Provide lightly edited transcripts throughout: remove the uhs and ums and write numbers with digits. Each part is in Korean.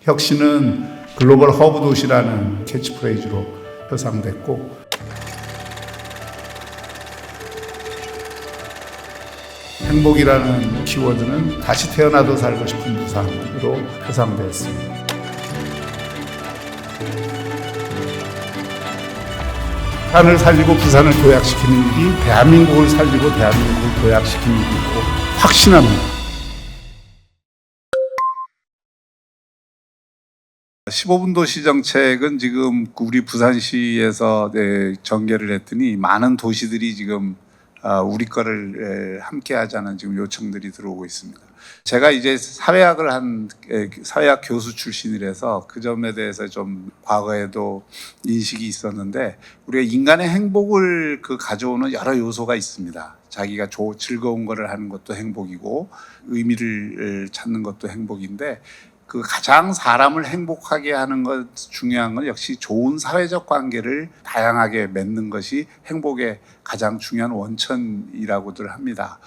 혁신은 글로벌 허브 도시라는 캐치프레이즈로 표상됐고, 행복이라는 키워드는 다시 태어나도 살고 싶은 부산으로 표상되었습니다. 부산을 살리고 부산을 도약시키는 일이 대한민국을 살리고 대한민국을 도약시키는 일이고 확신합니다. 15분 도시 정책은 지금 우리 부산시에서 전개를 했더니 많은 도시들이 지금 우리 거를 함께 하자는 지금 요청들이 들어오고 있습니다. 제가 이제 사회학 교수 출신이라서 그 점에 대해서 좀 과거에도 인식이 있었는데, 우리가 인간의 행복을 가져오는 여러 요소가 있습니다. 자기가 즐거운 거를 하는 것도 행복이고 의미를 찾는 것도 행복인데, 그 가장 사람을 행복하게 하는 것 중요한 건 역시 좋은 사회적 관계를 다양하게 맺는 것이 행복의 가장 중요한 원천이라고들 합니다.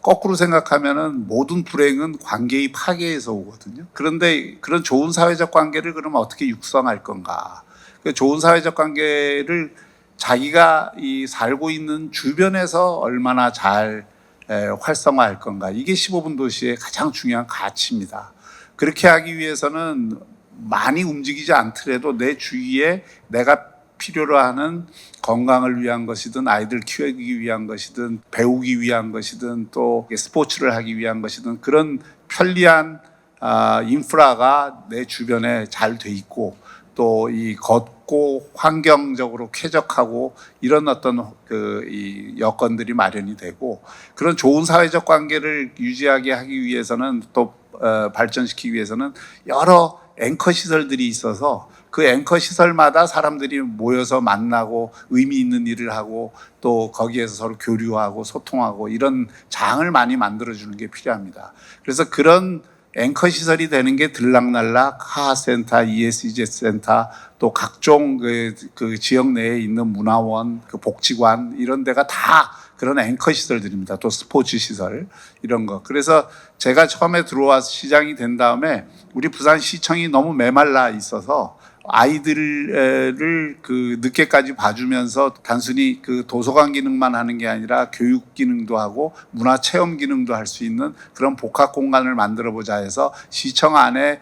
거꾸로 생각하면은 모든 불행은 관계의 파괴에서 오거든요. 그런데 그런 좋은 사회적 관계를 그러면 어떻게 육성할 건가? 그 좋은 사회적 관계를 자기가 살고 있는 주변에서 얼마나 잘 활성화할 건가? 이게 15분 도시의 가장 중요한 가치입니다. 그렇게 하기 위해서는 많이 움직이지 않더라도 내 주위에 내가 필요로 하는 건강을 위한 것이든 아이들 키우기 위한 것이든 배우기 위한 것이든 또 스포츠를 하기 위한 것이든 그런 편리한 인프라가 내 주변에 잘 돼 있고, 또 이 걷고 환경적으로 쾌적하고 이런 어떤 이 여건들이 마련이 되고, 그런 좋은 사회적 관계를 유지하게 하기 위해서는 또 발전시키기 위해서는 여러 앵커 시설들이 있어서 그 앵커 시설마다 사람들이 모여서 만나고 의미 있는 일을 하고 또 거기에서 서로 교류하고 소통하고 이런 장을 많이 만들어주는 게 필요합니다. 그래서 그런 앵커 시설이 되는 게 들락날락 하하센터, ESG 센터, 또 각종 그 지역 내에 있는 문화원, 그 복지관 이런 데가 다 그런 앵커 시설들입니다. 또 스포츠 시설 이런 거. 그래서 제가 처음에 들어와서 시장이 된 다음에 우리 부산시청이 너무 메말라 있어서 아이들을 늦게까지 봐주면서 단순히 도서관 기능만 하는 게 아니라 교육 기능도 하고 문화 체험 기능도 할 수 있는 그런 복합 공간을 만들어 보자 해서 시청 안에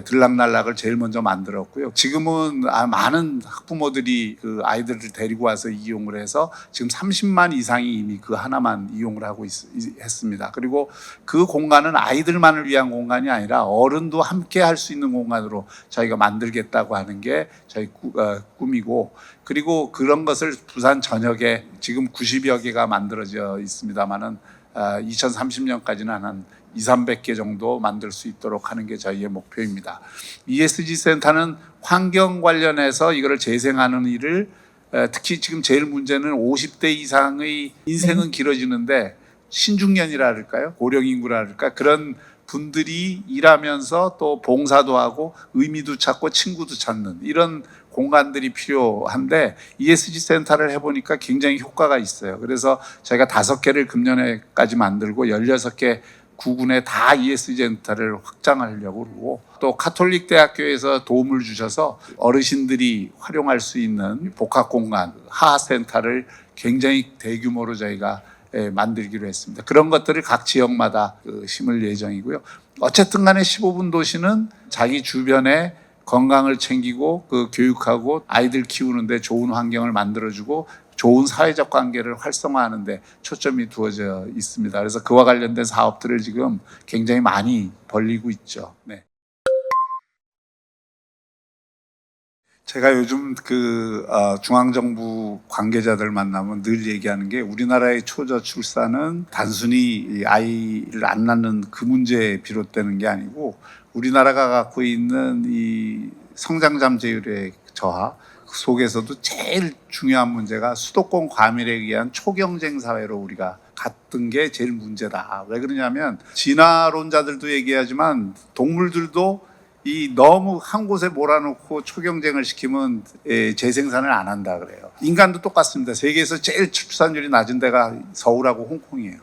들락날락을 제일 먼저 만들었고요. 지금은 많은 학부모들이 그 아이들을 데리고 와서 이용을 해서 지금 30만 이상이 이미 그 하나만 이용을 하고 했습니다. 그리고 그 공간은 아이들만을 위한 공간이 아니라 어른도 함께 할 수 있는 공간으로 저희가 만들겠다고 하는 게 저희 꿈이고, 그리고 그런 것을 부산 전역에 지금 90여 개가 만들어져 있습니다만은 2030년까지는 한 200~300개 정도 만들 수 있도록 하는 게 저희의 목표입니다. ESG 센터는 환경 관련해서 이거를 재생하는 일을, 특히 지금 제일 문제는 50대 이상의 인생은 길어지는데 신중년이라 할까요? 고령 인구라 할까? 그런 분들이 일하면서 또 봉사도 하고 의미도 찾고 친구도 찾는 이런 공간들이 필요한데, ESG 센터를 해보니까 굉장히 효과가 있어요. 그래서 저희가 5개를 금년에까지 만들고 16개 구군에 다 ESG 센터를 확장하려고 그러고, 또 카톨릭 대학교에서 도움을 주셔서 어르신들이 활용할 수 있는 복합 공간 하하센터를 굉장히 대규모로 저희가 만들기로 했습니다. 그런 것들을 각 지역마다 심을 예정이고요. 어쨌든 간에 15분 도시는 자기 주변에 건강을 챙기고 교육하고 아이들 키우는데 좋은 환경을 만들어주고 좋은 사회적 관계를 활성화하는 데 초점이 두어져 있습니다. 그래서 그와 관련된 사업들을 지금 굉장히 많이 벌리고 있죠. 네. 제가 요즘 중앙정부 관계자들 만나면 늘 얘기하는 게, 우리나라의 초저출산은 단순히 아이를 안 낳는 그 문제에 비롯되는 게 아니고 우리나라가 갖고 있는 이 성장잠재율의 저하 속에서도 제일 중요한 문제가 수도권 과밀에 의한 초경쟁 사회로 우리가 갔던 게 제일 문제다. 왜 그러냐면 진화론자들도 얘기하지만 동물들도 너무 한 곳에 몰아놓고 초경쟁을 시키면 재생산을 안 한다 그래요. 인간도 똑같습니다. 세계에서 제일 출산율이 낮은 데가 서울하고 홍콩이에요.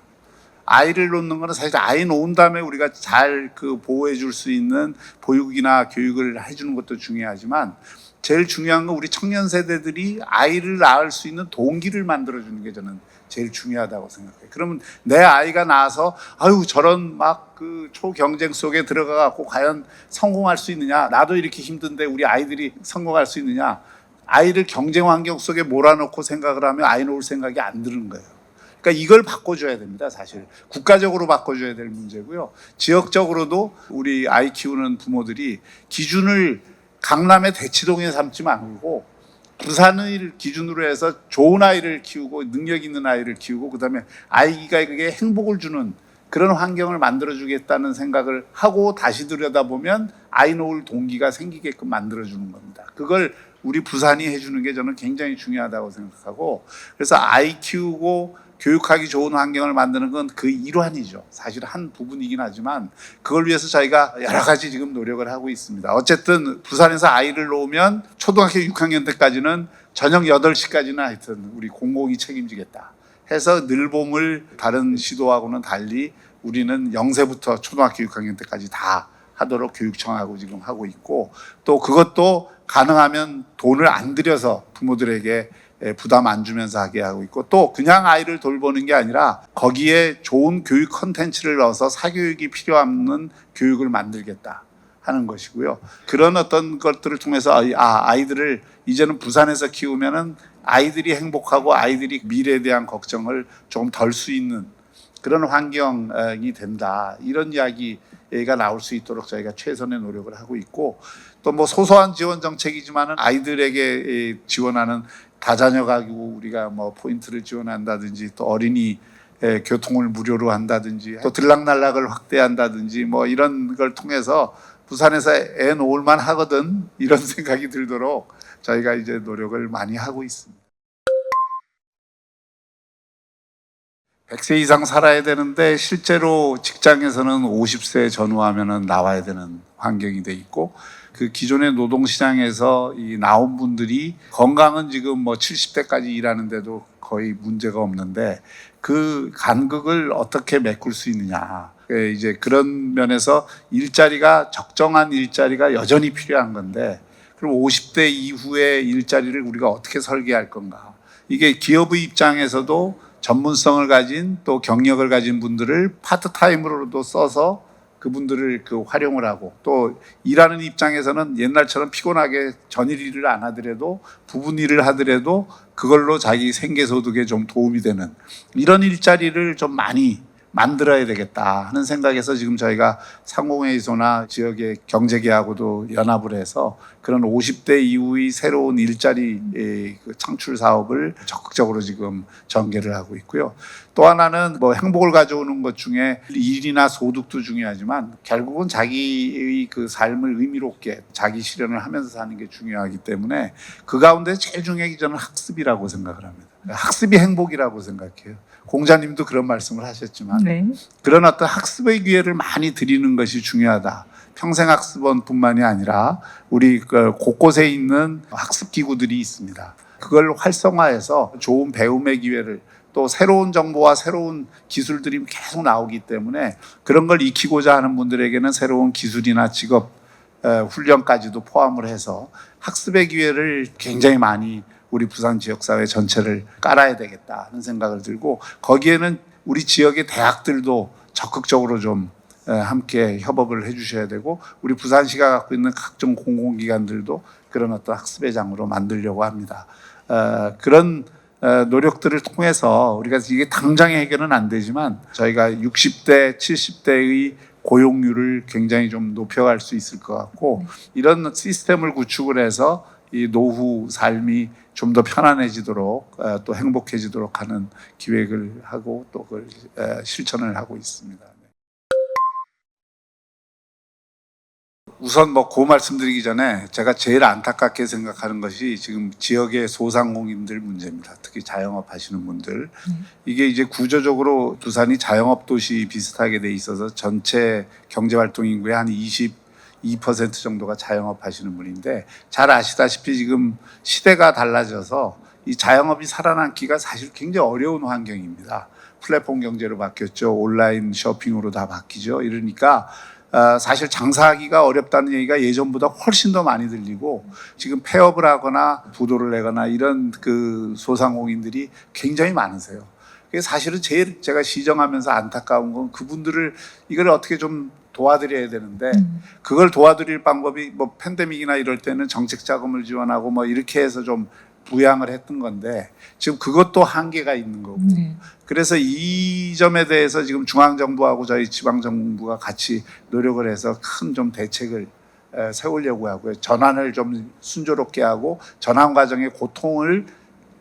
아이를 놓는 거는 사실 아이 놓은 다음에 우리가 잘 그 보호해 줄 수 있는 보육이나 교육을 해주는 것도 중요하지만 제일 중요한 건 우리 청년 세대들이 아이를 낳을 수 있는 동기를 만들어주는 게 저는 제일 중요하다고 생각해요. 그러면 내 아이가 나와서 아유 저런 막 그 초경쟁 속에 들어가 갖고 과연 성공할 수 있느냐, 나도 이렇게 힘든데 우리 아이들이 성공할 수 있느냐, 아이를 경쟁 환경 속에 몰아넣고 생각을 하면 아이 놓을 생각이 안 드는 거예요. 그러니까 이걸 바꿔줘야 됩니다. 사실 국가적으로 바꿔줘야 될 문제고요. 지역적으로도 우리 아이 키우는 부모들이 기준을 강남의 대치동에 삼지 말고 부산을 기준으로 해서 좋은 아이를 키우고 능력 있는 아이를 키우고 그다음에 아이가 그게 행복을 주는 그런 환경을 만들어주겠다는 생각을 하고 다시 들여다보면 아이 놓을 동기가 생기게끔 만들어주는 겁니다. 그걸 우리 부산이 해주는 게 저는 굉장히 중요하다고 생각하고, 그래서 아이 키우고 교육하기 좋은 환경을 만드는 건 그 일환이죠. 사실 한 부분이긴 하지만 그걸 위해서 저희가 여러 가지 지금 노력을 하고 있습니다. 어쨌든 부산에서 아이를 놓으면 초등학교 6학년 때까지는 저녁 8시까지는 하여튼 우리 공공이 책임지겠다 해서 늘봄을 다른 시도하고는 달리 우리는 0세부터 초등학교 6학년 때까지 다 하도록 교육청하고 지금 하고 있고, 또 그것도 가능하면 돈을 안 들여서 부모들에게 부담 안 주면서 하게 하고 있고, 또 그냥 아이를 돌보는 게 아니라 거기에 좋은 교육 콘텐츠를 넣어서 사교육이 필요 없는 교육을 만들겠다 하는 것이고요. 그런 어떤 것들을 통해서 아이들을 이제는 부산에서 키우면은 아이들이 행복하고 아이들이 미래에 대한 걱정을 조금 덜 수 있는 그런 환경이 된다, 이런 이야기가 나올 수 있도록 저희가 최선의 노력을 하고 있고, 또 뭐 소소한 지원 정책이지만은 아이들에게 지원하는 다자녀 가구 우리가 뭐 포인트를 지원한다든지, 또 어린이 교통을 무료로 한다든지, 또 들락날락을 확대한다든지, 뭐 이런 걸 통해서 부산에서 애 놓을만 하거든 이런 생각이 들도록 저희가 이제 노력을 많이 하고 있습니다. 100세 이상 살아야 되는데 실제로 직장에서는 50세 전후하면은 나와야 되는 환경이 돼 있고, 그 기존의 노동시장에서 이 나온 분들이 건강은 지금 뭐 70대까지 일하는데도 거의 문제가 없는데 그 간극을 어떻게 메꿀 수 있느냐. 이제 그런 면에서 일자리가 적정한 일자리가 여전히 필요한 건데, 그럼 50대 이후의 일자리를 우리가 어떻게 설계할 건가. 이게 기업의 입장에서도 전문성을 가진 또 경력을 가진 분들을 파트타임으로도 써서 그분들을 활용을 하고, 또 일하는 입장에서는 옛날처럼 피곤하게 전일 일을 안 하더라도 부분 일을 하더라도 그걸로 자기 생계소득에 좀 도움이 되는 이런 일자리를 좀 많이 만들어야 되겠다 하는 생각에서 지금 저희가 상공회의소나 지역의 경제계하고도 연합을 해서 그런 50대 이후의 새로운 일자리 창출 사업을 적극적으로 지금 전개를 하고 있고요. 또 하나는 뭐 행복을 가져오는 것 중에 일이나 소득도 중요하지만 결국은 자기의 그 삶을 의미롭게 자기 실현을 하면서 사는 게 중요하기 때문에 그 가운데 제일 중요한 게 저는 학습이라고 생각을 합니다. 학습이 행복이라고 생각해요. 공자님도 그런 말씀을 하셨지만 네. 그런 어떤 학습의 기회를 많이 드리는 것이 중요하다. 평생학습원뿐만이 아니라 우리 곳곳에 있는 학습기구들이 있습니다. 그걸 활성화해서 좋은 배움의 기회를, 또 새로운 정보와 새로운 기술들이 계속 나오기 때문에 그런 걸 익히고자 하는 분들에게는 새로운 기술이나 직업 훈련까지도 포함을 해서 학습의 기회를 굉장히 많이 우리 부산 지역사회 전체를 깔아야 되겠다 하는 생각을 들고, 거기에는 우리 지역의 대학들도 적극적으로 좀 함께 협업을 해주셔야 되고, 우리 부산시가 갖고 있는 각종 공공기관들도 그런 어떤 학습의 장으로 만들려고 합니다. 그런 노력들을 통해서 우리가 이게 당장의 해결은 안 되지만 저희가 60대, 70대의 고용률을 굉장히 좀 높여갈 수 있을 것 같고, 이런 시스템을 구축을 해서 이 노후 삶이 좀 더 편안해지도록 또 행복해지도록 하는 기획을 하고 또 그걸 실천을 하고 있습니다. 우선 뭐 그 말씀드리기 전에 제가 제일 안타깝게 생각하는 것이 지금 지역의 소상공인들 문제입니다. 특히 자영업 하시는 분들. 이게 이제 구조적으로 부산이 자영업 도시 비슷하게 돼 있어서 전체 경제활동 인구의 한 2% 정도가 자영업 하시는 분인데, 잘 아시다시피 지금 시대가 달라져서 이 자영업이 살아남기가 사실 굉장히 어려운 환경입니다. 플랫폼 경제로 바뀌었죠. 온라인 쇼핑으로 다 바뀌죠. 이러니까 사실 장사하기가 어렵다는 얘기가 예전보다 훨씬 더 많이 들리고 지금 폐업을 하거나 부도를 내거나 이런 그 소상공인들이 굉장히 많으세요. 사실은 제일 제가 시정하면서 안타까운 건 그분들을 이걸 어떻게 좀 도와드려야 되는데 그걸 도와드릴 방법이 뭐 팬데믹이나 이럴 때는 정책 자금을 지원하고 뭐 이렇게 해서 좀 부양을 했던 건데 지금 그것도 한계가 있는 거고 그래서 이 점에 대해서 지금 중앙정부하고 저희 지방정부가 같이 노력을 해서 큰 좀 대책을 세우려고 하고요. 전환을 좀 순조롭게 하고 전환 과정의 고통을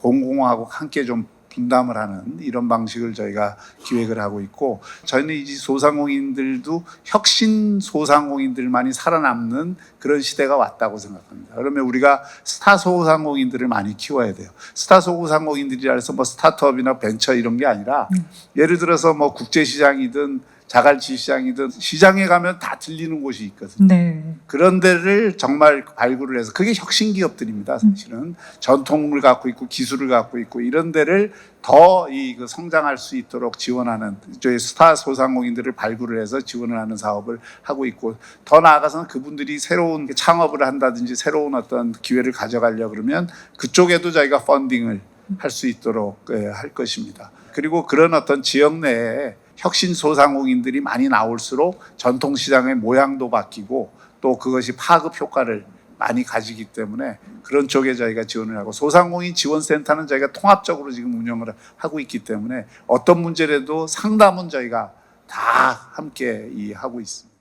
공공하고 함께 좀 분담을 하는 이런 방식을 저희가 기획을 하고 있고 저희는 이 소상공인들도 혁신 소상공인들만이 살아남는 그런 시대가 왔다고 생각합니다. 그러면 우리가 스타 소상공인들을 많이 키워야 돼요. 스타 소상공인들이라 해서 뭐 스타트업이나 벤처 이런 게 아니라 예를 들어서 뭐 국제시장이든 자갈치 시장이든 시장에 가면 다 들리는 곳이 있거든요. 네. 그런 데를 정말 발굴을 해서 그게 혁신 기업들입니다. 사실은 전통을 갖고 있고 기술을 갖고 있고 이런 데를 더 성장할 수 있도록 지원하는 저희 스타 소상공인들을 발굴을 해서 지원을 하는 사업을 하고 있고 더 나아가서는 그분들이 새로운 창업을 한다든지 새로운 어떤 기회를 가져가려 그러면 그쪽에도 저희가 펀딩을 할 수 있도록 할 것입니다. 그리고 그런 어떤 지역 내에 혁신 소상공인들이 많이 나올수록 전통시장의 모양도 바뀌고 또 그것이 파급 효과를 많이 가지기 때문에 그런 쪽에 저희가 지원을 하고 소상공인 지원센터는 저희가 통합적으로 지금 운영을 하고 있기 때문에 어떤 문제라도 상담은 저희가 다 함께 하고 있습니다.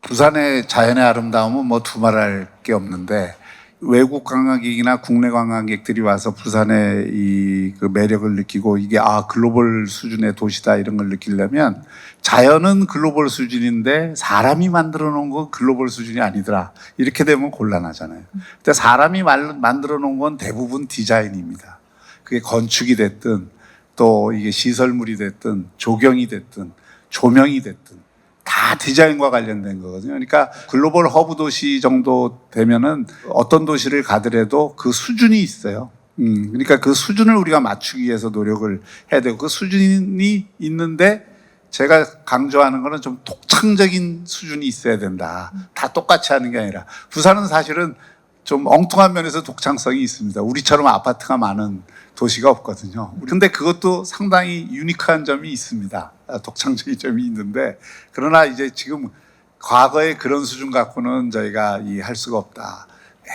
부산의 자연의 아름다움은 뭐 두말할 게 없는데 외국 관광객이나 국내 관광객들이 와서 부산의 그 매력을 느끼고 이게 글로벌 수준의 도시다 이런 걸 느끼려면 자연은 글로벌 수준인데 사람이 만들어 놓은 건 글로벌 수준이 아니더라. 이렇게 되면 곤란하잖아요. 근데 사람이 만들어 놓은 건 대부분 디자인입니다. 그게 건축이 됐든 또 이게 시설물이 됐든 조경이 됐든 조명이 됐든 다 디자인과 관련된 거거든요. 그러니까 글로벌 허브 도시 정도 되면은 어떤 도시를 가더라도 그 수준이 있어요. 그러니까 그 수준을 우리가 맞추기 위해서 노력을 해야 되고 그 수준이 있는데 제가 강조하는 거는 좀 독창적인 수준이 있어야 된다. 다 똑같이 하는 게 아니라 부산은 사실은 좀 엉뚱한 면에서 독창성이 있습니다. 우리처럼 아파트가 많은 도시가 없거든요. 근데 그것도 상당히 유니크한 점이 있습니다. 독창적인 점이 있는데 그러나 이제 지금 과거의 그런 수준 갖고는 저희가 할 수가 없다.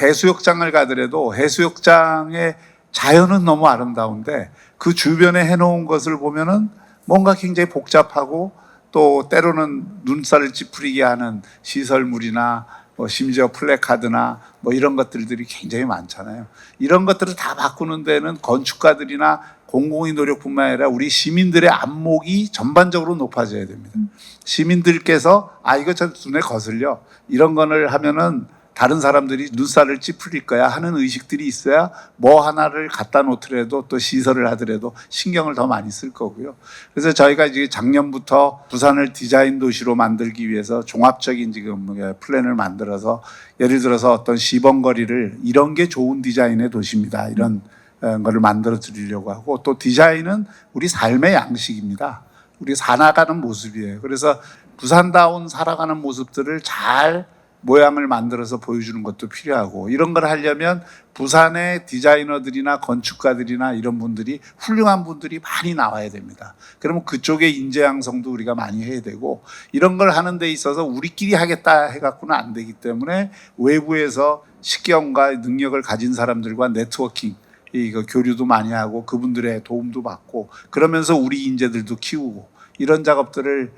해수욕장을 가더라도 해수욕장의 자연은 너무 아름다운데 그 주변에 해놓은 것을 보면은 뭔가 굉장히 복잡하고 또 때로는 눈살을 찌푸리게 하는 시설물이나 뭐 심지어 플래카드나 뭐 이런 것들이 굉장히 많잖아요. 이런 것들을 다 바꾸는 데는 건축가들이나 공공의 노력뿐만 아니라 우리 시민들의 안목이 전반적으로 높아져야 됩니다. 시민들께서 이거 저 눈에 거슬려 이런 거를 하면은 다른 사람들이 눈살을 찌푸릴 거야 하는 의식들이 있어야 뭐 하나를 갖다 놓더라도 또 시설을 하더라도 신경을 더 많이 쓸 거고요. 그래서 저희가 이제 작년부터 부산을 디자인 도시로 만들기 위해서 종합적인 지금 플랜을 만들어서 예를 들어서 어떤 시범거리를 이런 게 좋은 디자인의 도시입니다. 이런 거를 만들어 드리려고 하고 또 디자인은 우리 삶의 양식입니다. 우리 살아가는 모습이에요. 그래서 부산다운 살아가는 모습들을 잘 모양을 만들어서 보여주는 것도 필요하고 이런 걸 하려면 부산의 디자이너들이나 건축가들이나 이런 분들이 훌륭한 분들이 많이 나와야 됩니다. 그러면 그쪽의 인재 양성도 우리가 많이 해야 되고 이런 걸 하는 데 있어서 우리끼리 하겠다 해갖고는 안 되기 때문에 외부에서 식견과 능력을 가진 사람들과 네트워킹 이거 교류도 많이 하고 그분들의 도움도 받고 그러면서 우리 인재들도 키우고 이런 작업들을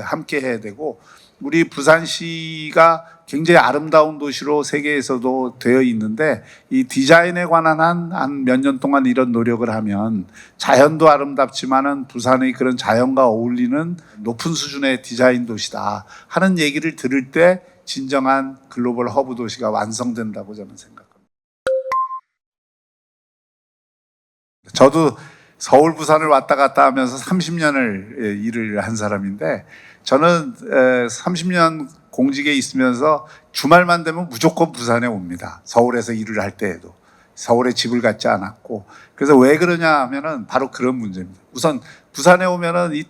함께 해야 되고 우리 부산시가 굉장히 아름다운 도시로 세계에서도 되어 있는데 이 디자인에 관한 한 몇 년 동안 이런 노력을 하면 자연도 아름답지만은 부산의 그런 자연과 어울리는 높은 수준의 디자인 도시다 하는 얘기를 들을 때 진정한 글로벌 허브 도시가 완성된다고 저는 생각합니다. 저도 서울 부산을 왔다 갔다 하면서 30년을 일을 한 사람인데 저는 30년 공직에 있으면서 주말만 되면 무조건 부산에 옵니다. 서울에서 일을 할 때에도. 서울에 집을 갖지 않았고. 그래서 왜 그러냐 하면은 바로 그런 문제입니다. 우선 부산에 오면은 이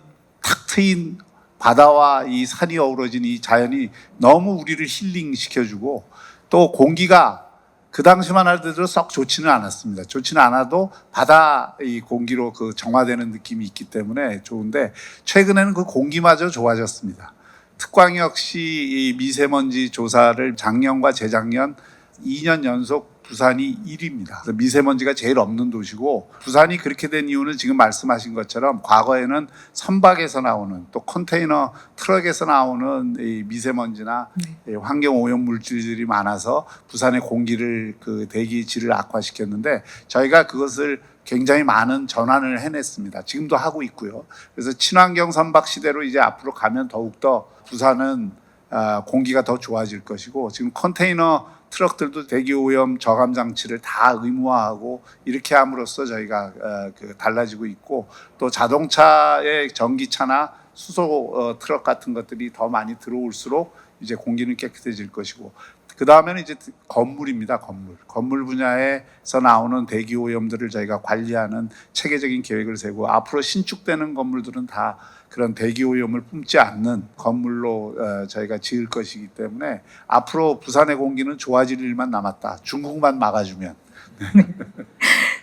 탁 트인 바다와 이 산이 어우러진 이 자연이 너무 우리를 힐링 시켜주고, 또 공기가 그 당시만 하더라도 썩 좋지는 않았습니다. 좋지는 않아도 바다 이 공기로 그 정화되는 느낌이 있기 때문에 좋은데, 최근에는 그 공기마저 좋아졌습니다. 특광역시 이 미세먼지 조사를 작년과 재작년 2년 연속 부산이 1위입니다. 그래서 미세먼지가 제일 없는 도시고, 부산이 그렇게 된 이유는 지금 말씀하신 것처럼 과거에는 선박에서 나오는, 또 컨테이너 트럭에서 나오는 이 미세먼지나 환경 오염 물질들이 많아서 부산의 공기를 그 대기 질을 악화시켰는데, 저희가 그것을 굉장히 많은 전환을 해냈습니다. 지금도 하고 있고요. 그래서 친환경 선박 시대로 이제 앞으로 가면 더욱더 부산은 공기가 더 좋아질 것이고, 지금 컨테이너 트럭들도 대기오염 저감 장치를 다 의무화하고 이렇게 함으로써 저희가 달라지고 있고, 또 자동차의 전기차나 수소 트럭 같은 것들이 더 많이 들어올수록 이제 공기는 깨끗해질 것이고, 그 다음에는 이제 건물입니다. 건물 분야에서 나오는 대기 오염들을 저희가 관리하는 체계적인 계획을 세고, 앞으로 신축되는 건물들은 다 그런 대기 오염을 뿜지 않는 건물로 저희가 지을 것이기 때문에 앞으로 부산의 공기는 좋아질 일만 남았다. 중국만 막아주면.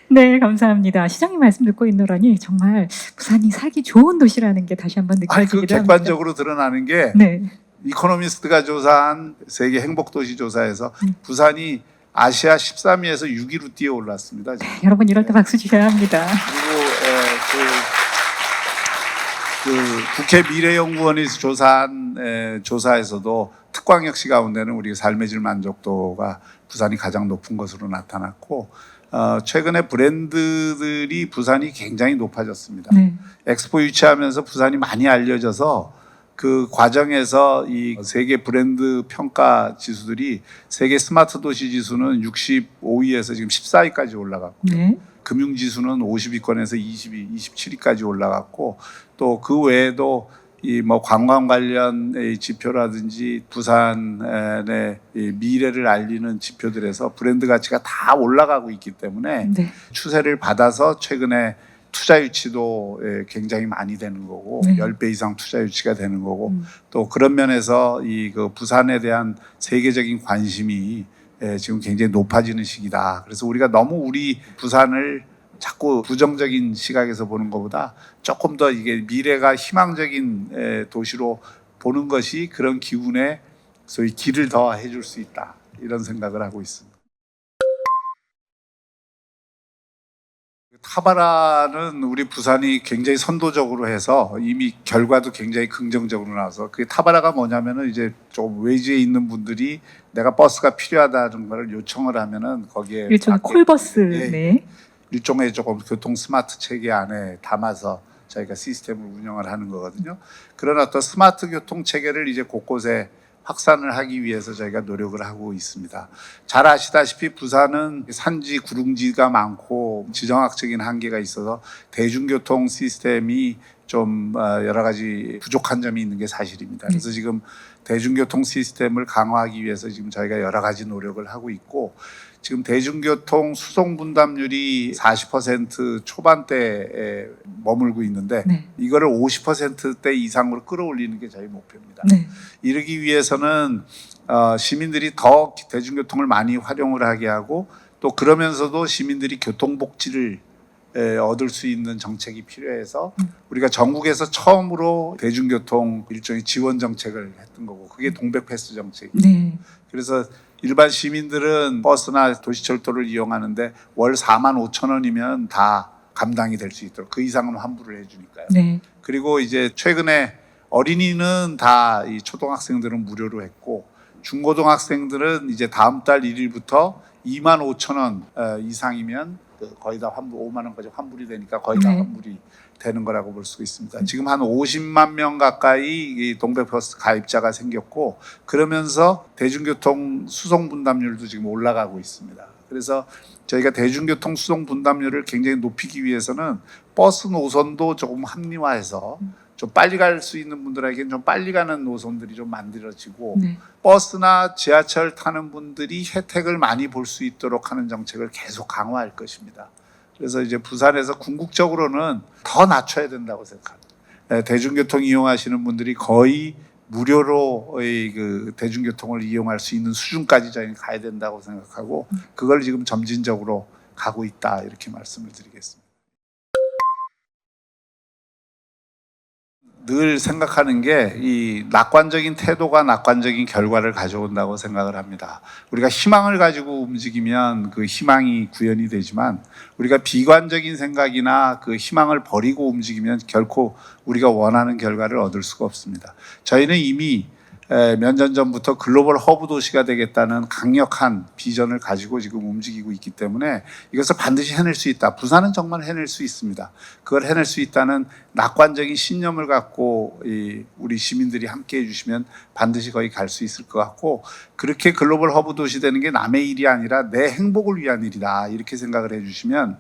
네, 감사합니다. 시장님 말씀 듣고 있노라니 정말 부산이 살기 좋은 도시라는 게 다시 한번 느껴지기도 그 합니다. 객관적으로 드러나는 게 네. 이코노미스트가 조사한 세계 행복도시 조사에서 부산이 아시아 13위에서 6위로 뛰어 올랐습니다. 네, 여러분 이럴 때 박수 주셔야 합니다. 그리고 그 국회 미래연구원에서 조사한 조사에서도 특광역시 가운데는 우리 삶의 질 만족도가 부산이 가장 높은 것으로 나타났고, 최근에 브랜드들이 부산이 굉장히 높아졌습니다. 네. 엑스포 유치하면서 부산이 많이 알려져서 그 과정에서 이 세계 브랜드 평가 지수들이, 세계 스마트 도시 지수는 65위에서 지금 14위까지 올라갔고, 네. 금융 지수는 50위권에서 20위, 27위까지 올라갔고, 또 그 외에도 이 뭐 관광 관련 지표라든지 부산의 미래를 알리는 지표들에서 브랜드 가치가 다 올라가고 있기 때문에 네. 추세를 받아서 최근에 투자 유치도 굉장히 많이 되는 거고, 10배 이상 투자 유치가 되는 거고, 또 그런 면에서 이 그 부산에 대한 세계적인 관심이 지금 굉장히 높아지는 시기다. 그래서 우리가 너무 우리 부산을 자꾸 부정적인 시각에서 보는 것보다 조금 더 이게 미래가 희망적인 도시로 보는 것이 그런 기운에 소위 길을 더 해줄 수 있다. 이런 생각을 하고 있습니다. 타바라는 우리 부산이 굉장히 선도적으로 해서 이미 결과도 굉장히 긍정적으로 나와서, 그게 타바라가 뭐냐면은 이제 좀 외지에 있는 분들이 내가 버스가 필요하다는 걸 요청을 하면은 거기에 일종의 콜버스. 네. 일종의 조금 교통 스마트 체계 안에 담아서 저희가 시스템을 운영을 하는 거거든요. 그런 어떤 스마트 교통 체계를 이제 곳곳에 확산을 하기 위해서 저희가 노력을 하고 있습니다. 잘 아시다시피 부산은 산지, 구릉지가 많고 지정학적인 한계가 있어서 대중교통 시스템이 좀 여러 가지 부족한 점이 있는 게 사실입니다. 그래서 지금 대중교통 시스템을 강화하기 위해서 지금 저희가 여러 가지 노력을 하고 있고, 지금 대중교통 수송 분담률이 40% 초반대에 머물고 있는데, 이거를 50%대 이상으로 끌어올리는 게 저희 목표입니다. 이러기 위해서는 시민들이 더 대중교통을 많이 활용을 하게 하고, 또 그러면서도 시민들이 교통복지를 얻을 수 있는 정책이 필요해서 우리가 전국에서 처음으로 대중교통 일종의 지원 정책을 했던 거고, 그게 동백패스 정책입니다. 그래서 일반 시민들은 버스나 도시철도를 이용하는데 월 45,000원이면 다 감당이 될 수 있도록, 그 이상은 환불을 해주니까요. 그리고 이제 최근에 어린이는 다 이 초등학생들은 무료로 했고, 중고등학생들은 이제 다음 달 1일부터 25,000원 이상이면 거의 다 환불, 5만 원까지 환불이 되니까 거의 다 환불이 되는 거라고 볼 수 있습니다. 지금 한 50만 명 가까이 이 동백버스 가입자가 생겼고, 그러면서 대중교통 수송 분담률도 지금 올라가고 있습니다. 그래서 저희가 대중교통 수송 분담률을 굉장히 높이기 위해서는 버스 노선도 조금 합리화해서 좀 빨리 갈 수 있는 분들에게는 좀 빨리 가는 노선들이 좀 만들어지고 네. 버스나 지하철 타는 분들이 혜택을 많이 볼 수 있도록 하는 정책을 계속 강화할 것입니다. 그래서 이제 부산에서 궁극적으로는 더 낮춰야 된다고 생각합니다. 대중교통 이용하시는 분들이 거의 무료로 그 대중교통을 이용할 수 있는 수준까지 저희는 가야 된다고 생각하고 그걸 지금 점진적으로 가고 있다 이렇게 말씀을 드리겠습니다. 늘 생각하는 게 이 낙관적인 태도가 낙관적인 결과를 가져온다고 생각을 합니다. 우리가 희망을 가지고 움직이면 그 희망이 구현이 되지만 우리가 비관적인 생각이나 그 희망을 버리고 움직이면 결코 우리가 원하는 결과를 얻을 수가 없습니다. 저희는 이미 몇 년 전부터 글로벌 허브 도시가 되겠다는 강력한 비전을 가지고 지금 움직이고 있기 때문에 이것을 반드시 해낼 수 있다. 부산은 정말 해낼 수 있습니다. 그걸 해낼 수 있다는 낙관적인 신념을 갖고 우리 시민들이 함께 해주시면 반드시 거기 갈 수 있을 것 같고 그렇게 글로벌 허브 도시 되는 게 남의 일이 아니라 내 행복을 위한 일이다. 이렇게 생각을 해주시면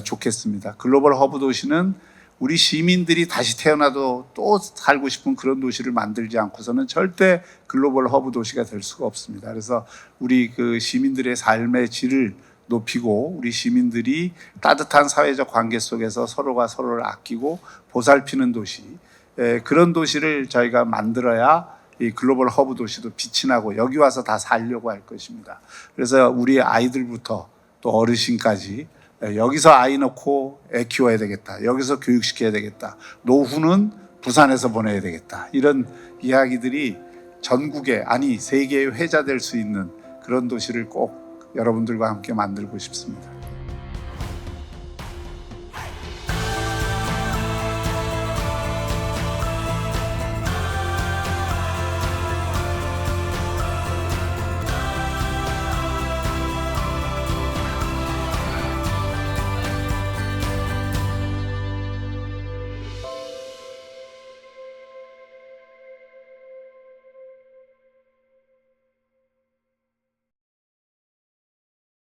좋겠습니다. 글로벌 허브 도시는 우리 시민들이 다시 태어나도 또 살고 싶은 그런 도시를 만들지 않고서는 절대 글로벌 허브 도시가 될 수가 없습니다. 그래서 우리 그 시민들의 삶의 질을 높이고 우리 시민들이 따뜻한 사회적 관계 속에서 서로가 서로를 아끼고 보살피는 도시, 그런 도시를 저희가 만들어야 이 글로벌 허브 도시도 빛이 나고 여기 와서 다 살려고 할 것입니다. 그래서 우리 아이들부터 또 어르신까지 여기서 아이 놓고 애 키워야 되겠다. 여기서 교육시켜야 되겠다. 노후는 부산에서 보내야 되겠다. 이런 이야기들이 전국에 아니 세계에 회자될 수 있는 그런 도시를 꼭 여러분들과 함께 만들고 싶습니다.